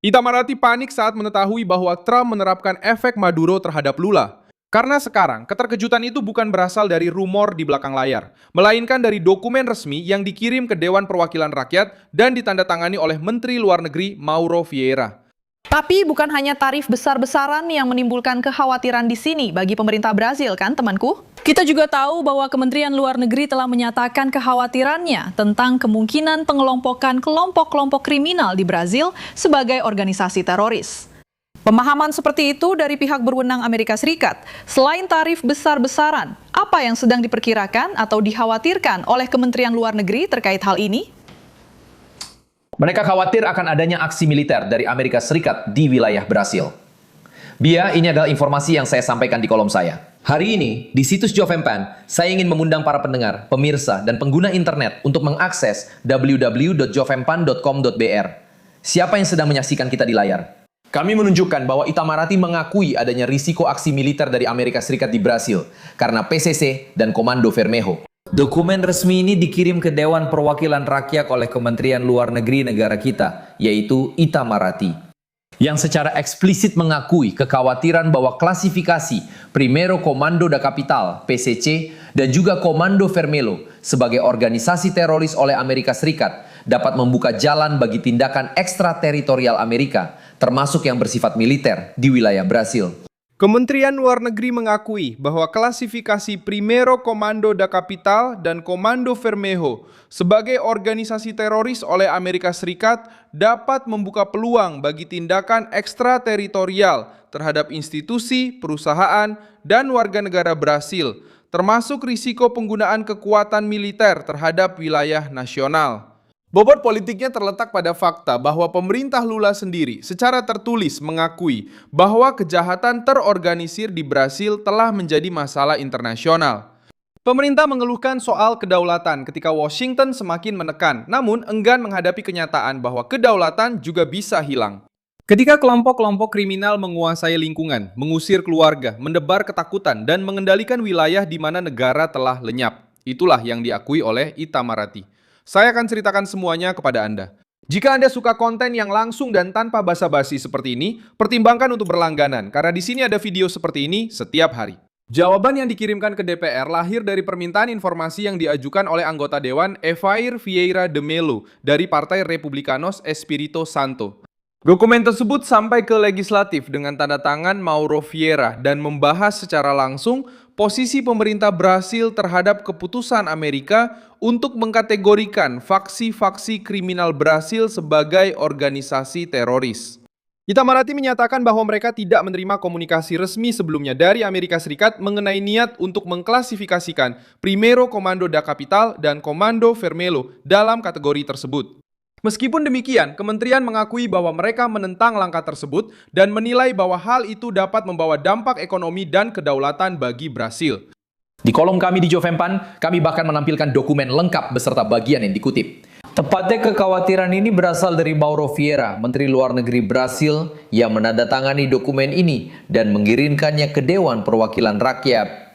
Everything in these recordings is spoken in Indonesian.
Itamaraty panik saat mengetahui bahwa Trump menerapkan efek Maduro terhadap Lula. Karena sekarang, keterkejutan itu bukan berasal dari rumor di belakang layar, melainkan dari dokumen resmi yang dikirim ke Dewan Perwakilan Rakyat dan ditandatangani oleh Menteri Luar Negeri Mauro Vieira. Tapi bukan hanya tarif besar-besaran yang menimbulkan kekhawatiran di sini bagi pemerintah Brazil, kan temanku? Kita juga tahu bahwa Kementerian Luar Negeri telah menyatakan kekhawatirannya tentang kemungkinan pengelompokan kelompok-kelompok kriminal di Brazil sebagai organisasi teroris. Pemahaman seperti itu dari pihak berwenang Amerika Serikat. Selain tarif besar-besaran, apa yang sedang diperkirakan atau dikhawatirkan oleh Kementerian Luar Negeri terkait hal ini? Mereka khawatir akan adanya aksi militer dari Amerika Serikat di wilayah Brasil. Bia, ini adalah informasi yang saya sampaikan di kolom saya. Hari ini, di situs Jovempan, saya ingin mengundang para pendengar, pemirsa, dan pengguna internet untuk mengakses www.jovempan.com.br. Siapa yang sedang menyaksikan kita di layar? Kami menunjukkan bahwa Itamaraty mengakui adanya risiko aksi militer dari Amerika Serikat di Brasil karena PCC dan Komando Vermelho. Dokumen resmi ini dikirim ke Dewan Perwakilan Rakyat oleh Kementerian Luar Negeri negara kita, yaitu Itamaraty, yang secara eksplisit mengakui kekhawatiran bahwa klasifikasi Primeiro Comando da Capital (PCC) dan juga Komando Vermelho sebagai organisasi teroris oleh Amerika Serikat dapat membuka jalan bagi tindakan ekstrateritorial Amerika, termasuk yang bersifat militer di wilayah Brasil. Kementerian Luar Negeri mengakui bahwa klasifikasi Primeiro Comando da Capital dan Komando Vermelho sebagai organisasi teroris oleh Amerika Serikat dapat membuka peluang bagi tindakan ekstrateritorial terhadap institusi, perusahaan, dan warga negara Brasil, termasuk risiko penggunaan kekuatan militer terhadap wilayah nasional. Bobot politiknya terletak pada fakta bahwa pemerintah Lula sendiri secara tertulis mengakui bahwa kejahatan terorganisir di Brasil telah menjadi masalah internasional. Pemerintah mengeluhkan soal kedaulatan ketika Washington semakin menekan, namun enggan menghadapi kenyataan bahwa kedaulatan juga bisa hilang. Ketika kelompok-kelompok kriminal menguasai lingkungan, mengusir keluarga, mendebar ketakutan, dan mengendalikan wilayah di mana negara telah lenyap. Itulah yang diakui oleh Itamaraty. Saya akan ceritakan semuanya kepada Anda. Jika Anda suka konten yang langsung dan tanpa basa-basi seperti ini, pertimbangkan untuk berlangganan, karena di sini ada video seperti ini setiap hari. Jawaban yang dikirimkan ke DPR lahir dari permintaan informasi yang diajukan oleh anggota Dewan Evair Vieira de Mello dari Partai Republicanos Espírito Santo. Dokumen tersebut sampai ke legislatif dengan tanda tangan Mauro Vieira dan membahas secara langsung posisi pemerintah Brasil terhadap keputusan Amerika untuk mengkategorikan faksi-faksi kriminal Brasil sebagai organisasi teroris. Itamaraty menyatakan bahwa mereka tidak menerima komunikasi resmi sebelumnya dari Amerika Serikat mengenai niat untuk mengklasifikasikan Primeiro Comando da Capital dan Komando Vermelho dalam kategori tersebut. Meskipun demikian, kementerian mengakui bahwa mereka menentang langkah tersebut dan menilai bahwa hal itu dapat membawa dampak ekonomi dan kedaulatan bagi Brasil. Di kolom kami di Jovempan, kami bahkan menampilkan dokumen lengkap beserta bagian yang dikutip. Tepatnya kekhawatiran ini berasal dari Mauro Vieira, Menteri Luar Negeri Brasil, yang menandatangani dokumen ini dan mengirimkannya ke Dewan Perwakilan Rakyat.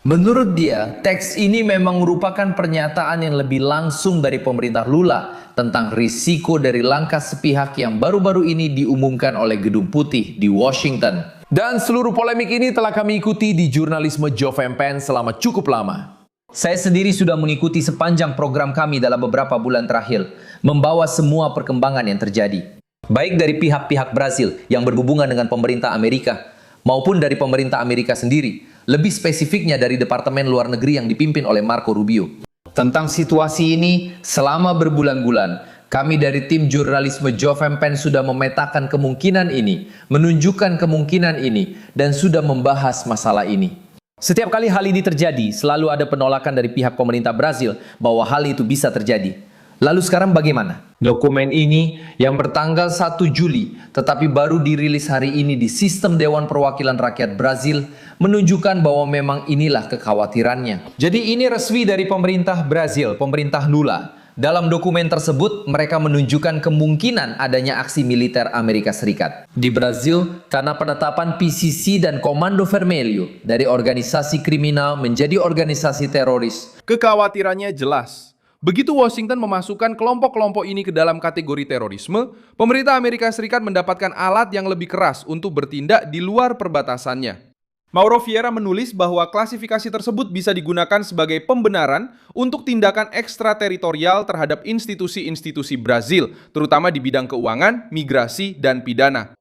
Menurut dia, teks ini memang merupakan pernyataan yang lebih langsung dari pemerintah Lula tentang risiko dari langkah sepihak yang baru-baru ini diumumkan oleh Gedung Putih di Washington. Dan seluruh polemik ini telah kami ikuti di jurnalisme Jovempan selama cukup lama. Saya sendiri sudah mengikuti sepanjang program kami dalam beberapa bulan terakhir, membawa semua perkembangan yang terjadi. Baik dari pihak-pihak Brasil yang berhubungan dengan pemerintah Amerika, maupun dari pemerintah Amerika sendiri, lebih spesifiknya dari Departemen Luar Negeri yang dipimpin oleh Marco Rubio. Tentang situasi ini, selama berbulan-bulan, kami dari tim jurnalisme Jovempan sudah memetakan kemungkinan ini, menunjukkan kemungkinan ini, dan sudah membahas masalah ini. Setiap kali hal ini terjadi, selalu ada penolakan dari pihak pemerintah Brasil bahwa hal itu bisa terjadi. Lalu sekarang bagaimana? Dokumen ini yang bertanggal 1 Juli, tetapi baru dirilis hari ini di sistem Dewan Perwakilan Rakyat Brasil, menunjukkan bahwa memang inilah kekhawatirannya. Jadi ini resmi dari pemerintah Brasil, pemerintah Lula. Dalam dokumen tersebut, mereka menunjukkan kemungkinan adanya aksi militer Amerika Serikat di Brasil karena penetapan PCC dan Komando Vermelho dari organisasi kriminal menjadi organisasi teroris. Kekhawatirannya jelas. Begitu Washington memasukkan kelompok-kelompok ini ke dalam kategori terorisme, pemerintah Amerika Serikat mendapatkan alat yang lebih keras untuk bertindak di luar perbatasannya. Mauro Vieira menulis bahwa klasifikasi tersebut bisa digunakan sebagai pembenaran untuk tindakan ekstrateritorial terhadap institusi-institusi Brazil, terutama di bidang keuangan, migrasi, dan pidana.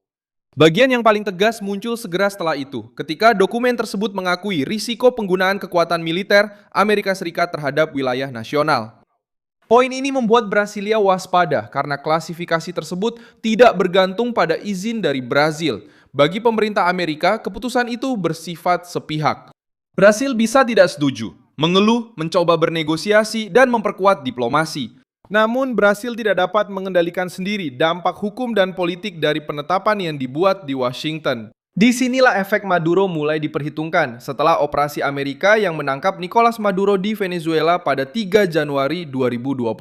Bagian yang paling tegas muncul segera setelah itu, ketika dokumen tersebut mengakui risiko penggunaan kekuatan militer Amerika Serikat terhadap wilayah nasional. Poin ini membuat Brasilia waspada karena klasifikasi tersebut tidak bergantung pada izin dari Brazil. Bagi pemerintah Amerika, keputusan itu bersifat sepihak. Brasil bisa tidak setuju, mengeluh, mencoba bernegosiasi, dan memperkuat diplomasi. Namun, Brasil tidak dapat mengendalikan sendiri dampak hukum dan politik dari penetapan yang dibuat di Washington. Disinilah efek Maduro mulai diperhitungkan setelah operasi Amerika yang menangkap Nicolas Maduro di Venezuela pada 3 Januari 2026.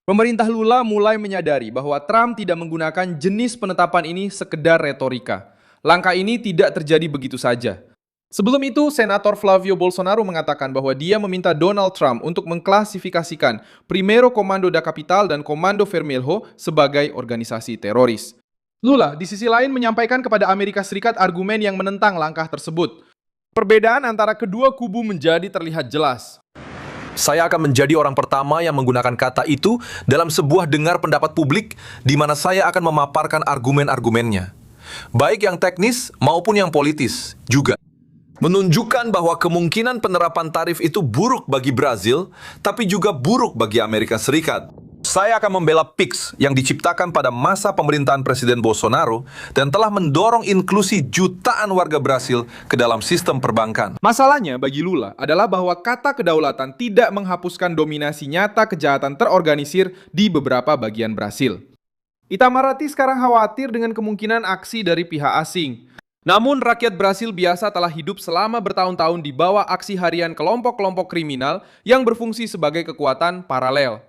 Pemerintah Lula mulai menyadari bahwa Trump tidak menggunakan jenis penetapan ini sekedar retorika. Langkah ini tidak terjadi begitu saja. Sebelum itu, Senator Flavio Bolsonaro mengatakan bahwa dia meminta Donald Trump untuk mengklasifikasikan Primeiro Comando da Capital dan Comando Vermelho sebagai organisasi teroris. Lula di sisi lain menyampaikan kepada Amerika Serikat argumen yang menentang langkah tersebut. Perbedaan antara kedua kubu menjadi terlihat jelas. Saya akan menjadi orang pertama yang menggunakan kata itu dalam sebuah dengar pendapat publik di mana saya akan memaparkan argumen-argumennya, baik yang teknis maupun yang politis juga. Menunjukkan bahwa kemungkinan penerapan tarif itu buruk bagi Brazil, tapi juga buruk bagi Amerika Serikat. Saya akan membela PIX yang diciptakan pada masa pemerintahan Presiden Bolsonaro dan telah mendorong inklusi jutaan warga Brasil ke dalam sistem perbankan. Masalahnya bagi Lula adalah bahwa kata kedaulatan tidak menghapuskan dominasi nyata kejahatan terorganisir di beberapa bagian Brasil. Itamaraty sekarang khawatir dengan kemungkinan aksi dari pihak asing. Namun rakyat Brasil biasa telah hidup selama bertahun-tahun di bawah aksi harian kelompok-kelompok kriminal yang berfungsi sebagai kekuatan paralel.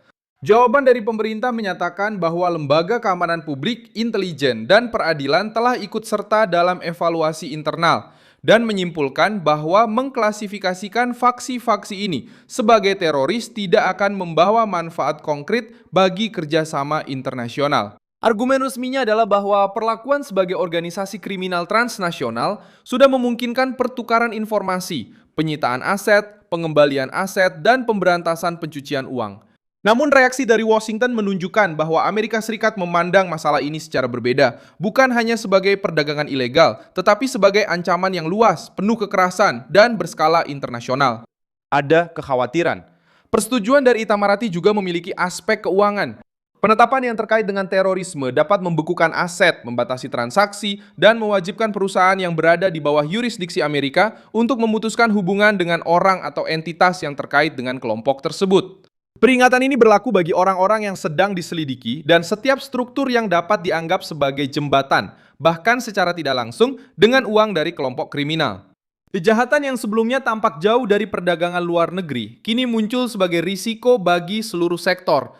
Jawaban dari pemerintah menyatakan bahwa lembaga keamanan publik, intelijen, dan peradilan telah ikut serta dalam evaluasi internal dan menyimpulkan bahwa mengklasifikasikan faksi-faksi ini sebagai teroris tidak akan membawa manfaat konkret bagi kerjasama internasional. Argumen resminya adalah bahwa perlakuan sebagai organisasi kriminal transnasional sudah memungkinkan pertukaran informasi, penyitaan aset, pengembalian aset, dan pemberantasan pencucian uang. Namun reaksi dari Washington menunjukkan bahwa Amerika Serikat memandang masalah ini secara berbeda, bukan hanya sebagai perdagangan ilegal, tetapi sebagai ancaman yang luas, penuh kekerasan, dan berskala internasional. Ada kekhawatiran. Persetujuan dari Itamaraty juga memiliki aspek keuangan. Penetapan yang terkait dengan terorisme dapat membekukan aset, membatasi transaksi, dan mewajibkan perusahaan yang berada di bawah yurisdiksi Amerika untuk memutuskan hubungan dengan orang atau entitas yang terkait dengan kelompok tersebut. Peringatan ini berlaku bagi orang-orang yang sedang diselidiki dan setiap struktur yang dapat dianggap sebagai jembatan, bahkan secara tidak langsung, dengan uang dari kelompok kriminal. Kejahatan yang sebelumnya tampak jauh dari perdagangan luar negeri, kini muncul sebagai risiko bagi seluruh sektor.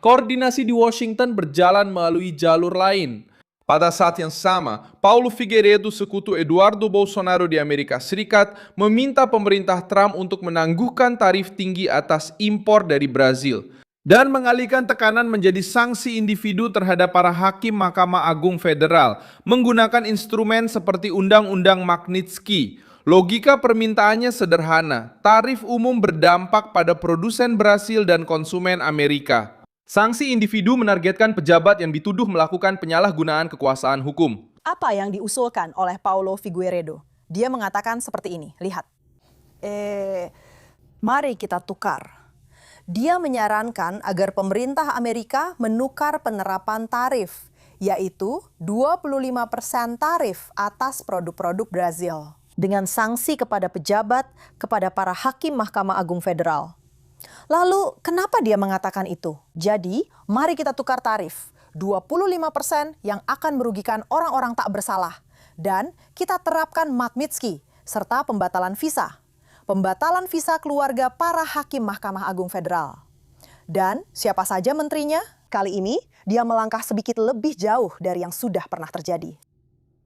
Koordinasi di Washington berjalan melalui jalur lain. Pada saat yang sama, Paulo Figueiredo, sekutu Eduardo Bolsonaro di Amerika Serikat, meminta pemerintah Trump untuk menangguhkan tarif tinggi atas impor dari Brazil dan mengalihkan tekanan menjadi sanksi individu terhadap para hakim Mahkamah Agung Federal menggunakan instrumen seperti Undang-Undang Magnitsky. Logika permintaannya sederhana, tarif umum berdampak pada produsen Brasil dan konsumen Amerika. Sanksi individu menargetkan pejabat yang dituduh melakukan penyalahgunaan kekuasaan hukum. Apa yang diusulkan oleh Paulo Figueiredo? Dia mengatakan seperti ini, lihat. Mari kita tukar. Dia menyarankan agar pemerintah Amerika menukar penerapan tarif, yaitu 25% tarif atas produk-produk Brazil, dengan sanksi kepada pejabat, kepada para hakim Mahkamah Agung Federal. Lalu, kenapa dia mengatakan itu? Jadi, mari kita tukar tarif. 25% yang akan merugikan orang-orang tak bersalah. Dan kita terapkan Magnitsky, serta pembatalan visa. Pembatalan visa keluarga para hakim Mahkamah Agung Federal. Dan siapa saja menterinya? Kali ini, dia melangkah sedikit lebih jauh dari yang sudah pernah terjadi.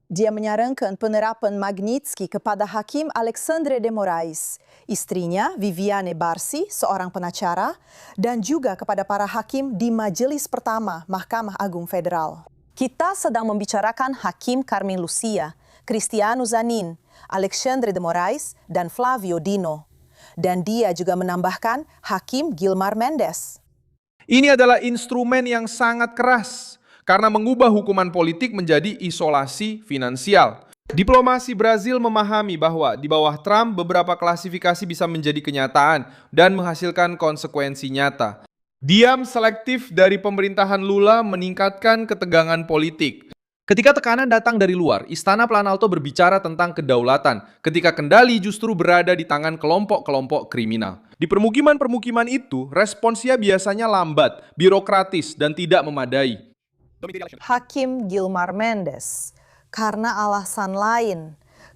Dia menyarankan penerapan Magnitsky kepada Hakim Alexandre de Moraes, istrinya Viviane Barsi, seorang pengacara, dan juga kepada para hakim di Majelis Pertama Mahkamah Agung Federal. Kita sedang membicarakan Hakim Carmen Lucia, Cristiano Zanin, Alexandre de Moraes, dan Flavio Dino. Dan dia juga menambahkan Hakim Gilmar Mendes. Ini adalah instrumen yang sangat keras karena mengubah hukuman politik menjadi isolasi finansial. Diplomasi Brazil memahami bahwa di bawah Trump beberapa klasifikasi bisa menjadi kenyataan dan menghasilkan konsekuensi nyata. Diam selektif dari pemerintahan Lula meningkatkan ketegangan politik. Ketika tekanan datang dari luar, Istana Planalto berbicara tentang kedaulatan, ketika kendali justru berada di tangan kelompok-kelompok kriminal. Di permukiman-permukiman itu, responsnya biasanya lambat, birokratis, dan tidak memadai. Hakim Gilmar Mendes, karena alasan lain,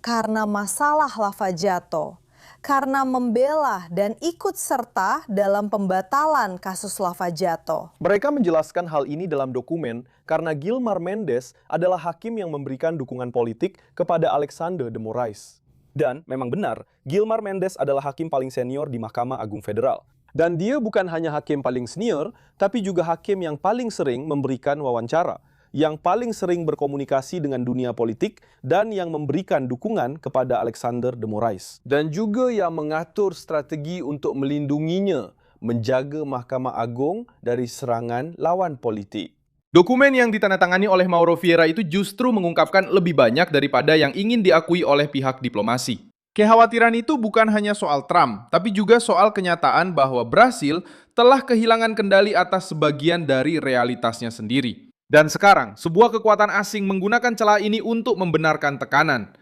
karena masalah Lava Jato, karena membela dan ikut serta dalam pembatalan kasus Lava Jato. Mereka menjelaskan hal ini dalam dokumen karena Gilmar Mendes adalah hakim yang memberikan dukungan politik kepada Alexandre de Moraes. Dan memang benar, Gilmar Mendes adalah hakim paling senior di Mahkamah Agung Federal. Dan dia bukan hanya hakim paling senior, tapi juga hakim yang paling sering memberikan wawancara, yang paling sering berkomunikasi dengan dunia politik, dan yang memberikan dukungan kepada Alexandre de Moraes. Dan juga yang mengatur strategi untuk melindunginya, menjaga Mahkamah Agung dari serangan lawan politik. Dokumen yang ditandatangani oleh Mauro Vieira itu justru mengungkapkan lebih banyak daripada yang ingin diakui oleh pihak diplomasi. Kekhawatiran itu bukan hanya soal Trump, tapi juga soal kenyataan bahwa Brasil telah kehilangan kendali atas sebagian dari realitasnya sendiri. Dan sekarang, sebuah kekuatan asing menggunakan celah ini untuk membenarkan tekanan.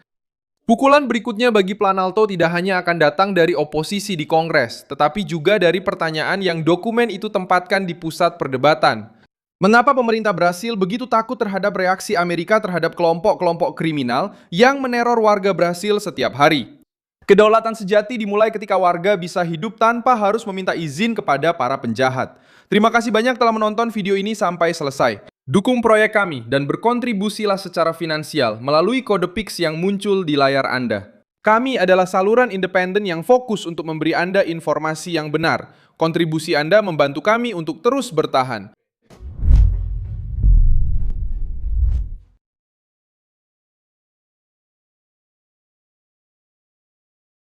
Pukulan berikutnya bagi Planalto tidak hanya akan datang dari oposisi di Kongres, tetapi juga dari pertanyaan yang dokumen itu tempatkan di pusat perdebatan. Mengapa pemerintah Brasil begitu takut terhadap reaksi Amerika terhadap kelompok-kelompok kriminal yang meneror warga Brasil setiap hari? Kedaulatan sejati dimulai ketika warga bisa hidup tanpa harus meminta izin kepada para penjahat. Terima kasih banyak telah menonton video ini sampai selesai. Dukung proyek kami dan berkontribusilah secara finansial melalui kode Pix yang muncul di layar Anda. Kami adalah saluran independen yang fokus untuk memberi Anda informasi yang benar. Kontribusi Anda membantu kami untuk terus bertahan.